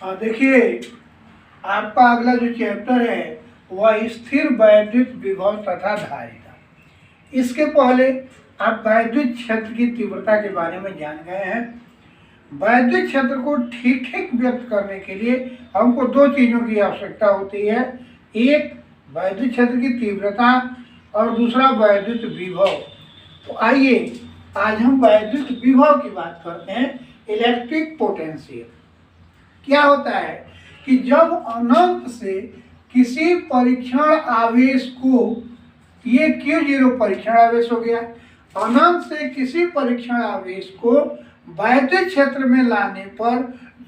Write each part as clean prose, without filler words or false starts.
देखिए, आपका अगला जो चैप्टर है वह स्थिर वैद्युत विभव तथा धारिता। इसके पहले आप वैद्युत क्षेत्र की तीव्रता के बारे में जान गए हैं। वैद्युत क्षेत्र को ठीक ठीक व्यक्त करने के लिए हमको दो चीज़ों की आवश्यकता होती है, एक वैद्युत क्षेत्र की तीव्रता और दूसरा वैद्युत विभव। तो आइए आज हम वैद्युत विभव की बात करते हैं। इलेक्ट्रिक पोटेंशियल क्या होता है कि जब अनंत से किसी परीक्षण आवेश को, ये Q0 परीक्षण आवेश हो गया, अनंत से किसी परीक्षण आवेश को वैद्युत क्षेत्र में लाने पर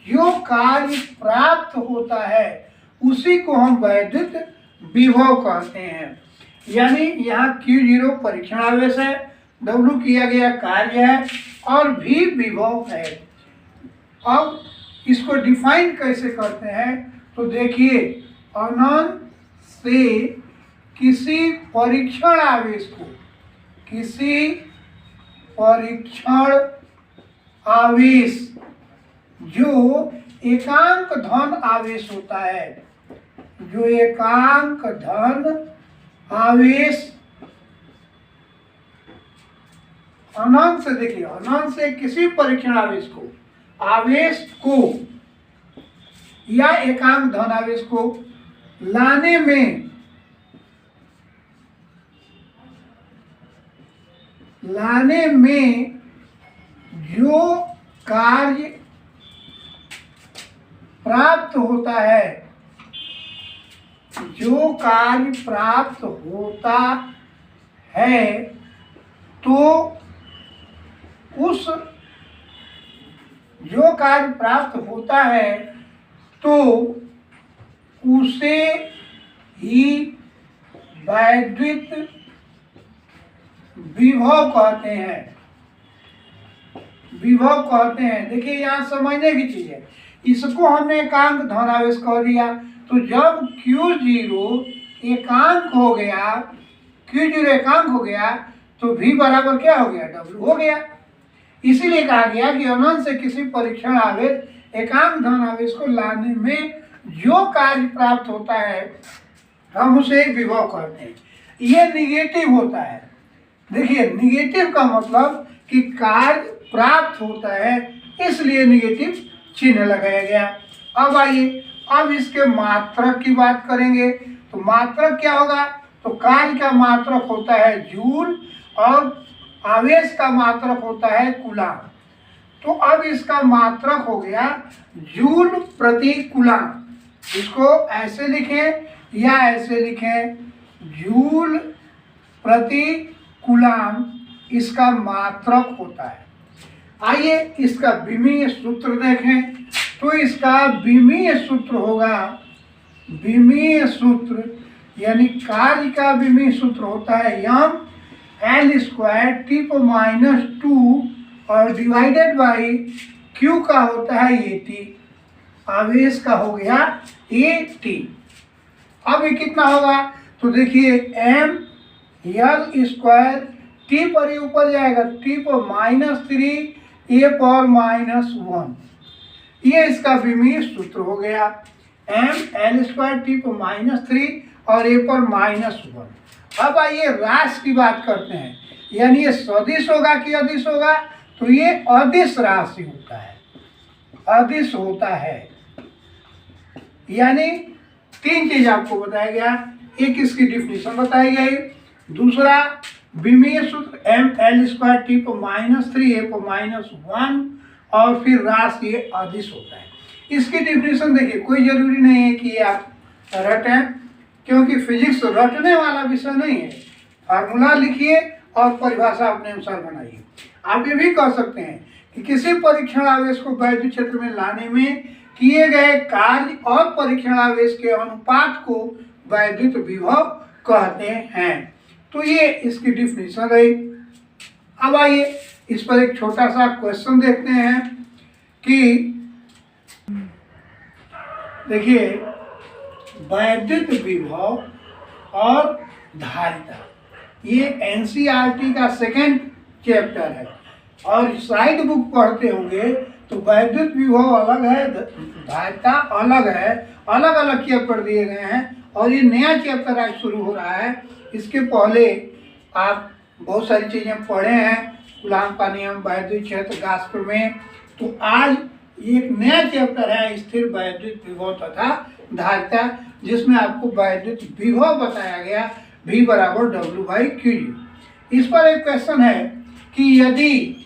जो कार्य प्राप्त होता है उसी को हम वैद्युत विभव कहते हैं। यानी यहाँ Q0 परीक्षण आवेश है, W किया गया कार्य है और V विभव है। अब इसको डिफाइन कैसे करते हैं तो देखिए, अनंत से किसी परीक्षण आवेश को, किसी परीक्षण आवेश जो एकांक धन आवेश होता है, जो एकांक धन आवेश अनंत से, देखिए अनंत से किसी परीक्षण आवेश को या एकांक धन आवेश को लाने में जो कार्य प्राप्त होता है, जो कार्य प्राप्त होता है तो उस जो कार्य प्राप्त होता है तो उसे ही वैद्युत विभव कहते हैं। विभव कहते हैं। देखिए यहाँ समझने की चीज है, इसको हमने एकांक धनावेश कह दिया, तो जब Q0 एकांक हो गया, Q0 एकांक हो गया तो V बराबर क्या हो गया, W हो गया। इसीलिए कहा गया कि अनंत से किसी परीक्षण आवेश एकांक धन आवेश को लाने में जो कार्य प्राप्त होता है हम उसे विभव कहते हैं। ये निगेटिव होता है। देखिए निगेटिव का मतलब कि कार्य प्राप्त होता है, इसलिए निगेटिव चिन्ह लगाया गया। अब आइए, अब इसके मात्रक की बात करेंगे। तो मात्रक क्या होगा, तो कार्य का मात्रक होता है जूल और आवेश का मात्रक होता है कूलाम। तो अब इसका मात्रक हो गया जूल प्रति कूलाम। इसको ऐसे लिखें या ऐसे लिखें, जूल प्रति कूलाम इसका मात्रक होता है। आइए इसका विमीय सूत्र देखें। तो इसका विमीय सूत्र होगा, विमीय सूत्र यानी कार्य का विमीय सूत्र होता है m L स्क्वायर T⁻² और डिवाइडेड बाई Q का होता है AT, आवेश का हो गया AT। अब ये कितना होगा, तो देखिए m L स्क्वायर T पर ही ऊपर जाएगा, T⁻³ A⁻⁻1, ये इसका विमीय सूत्र हो गया। m L स्क्वायर T⁻³ और A⁻⁻1। अब आइए राशि की बात करते हैं, यानी ये सदिश होगा कि अदिश होगा, तो ये अदिश राशि होता है, अदिश होता है। यानी तीन चीज आपको बताया गया, एक इसकी डिफिनीशन बताई गई, दूसरा विमीय सूत्र m L square T⁻³ A⁻⁻1 और फिर राशि ये अदिश होता है। इसकी डिफिनीशन देखिए, कोई जरूरी नहीं है कि आप रटें, क्योंकि फिजिक्स रटने वाला विषय नहीं है। फार्मूला लिखिए और परिभाषा अपने अनुसार बनाइए। आप ये भी कह सकते हैं कि किसी परीक्षण आवेश को वैद्युत क्षेत्र में लाने में किए गए कार्य और परीक्षण आवेश के अनुपात को वैद्युत विभव कहते हैं। तो ये इसकी डिफिनीशन रही। अब आइए इस पर एक छोटा सा क्वेश्चन देखते हैं कि देखिए वैद्युत विभव और धारिता, ये NCERT का सेकंड चैप्टर है और साइड बुक पढ़ते होंगे तो वैद्युत विभव अलग है, धारिता अलग है, अलग अलग चैप्टर दिए गए हैं और ये नया चैप्टर आज शुरू हो रहा है। इसके पहले आप बहुत सारी चीज़ें पढ़े हैं, कूलाम्ब का नियम, वैद्युत क्षेत्र, गास प्रमेय। तो आज एक नया चैप्टर है स्थिर वैद्युत विभव तथा धारिता, जिसमें आपको वैद्युत विभव बताया गया V बराबर W/Q। इस पर एक क्वेश्चन है कि यदि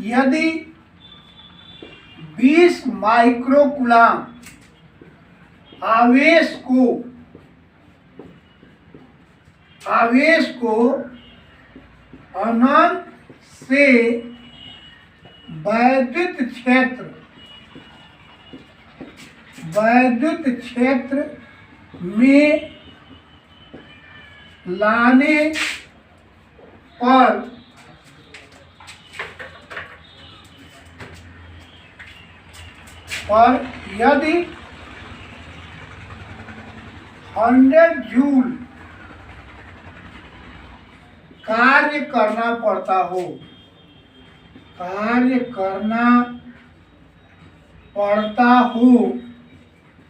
यदि 20 माइक्रो कूलाम्ब आवेश को अनंत से वैद्युत क्षेत्र में लाने पर यदि 100 जूल कार्य करना पड़ता हो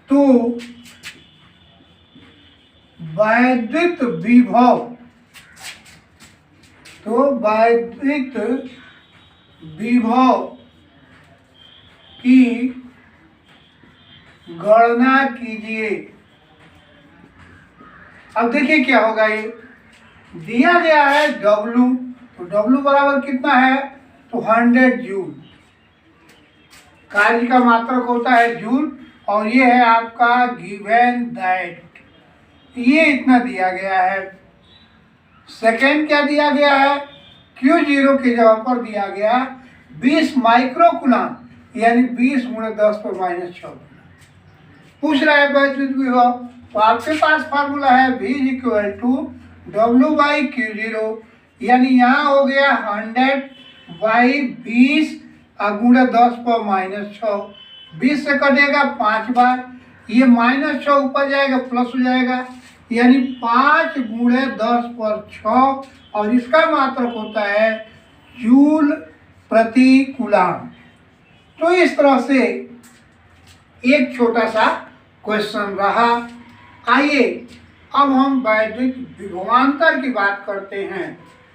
तो वैद्युत विभव की गणना कीजिए। अब देखिए क्या होगा, ये दिया गया है W, तो W बराबर कितना है, तो 100 जूल। कार्य का मात्रक होता है जूल और ये है आपका गिवन दैट, ये इतना दिया गया है। सेकेंड क्या दिया गया है, Q0 की जगह पर दिया गया 20 माइक्रो कूलाम्ब, यानी 20 × 10⁻⁶। पूछ रहा है वैद्युत विभव, तो आपके पास फार्मूला है V = W/Q0, यानी यहाँ हो गया 100/20 × 10⁻⁶। 20 से कटेगा 5 बार, ये -6 ऊपर जाएगा प्लस हो जाएगा, यानी 5 × 10⁶, और इसका मात्रक होता है जूल प्रति कूलाम्ब। तो इस तरह से एक छोटा सा क्वेश्चन रहा। आइए अब हम वैद्युत विभवांतर की बात करते हैं।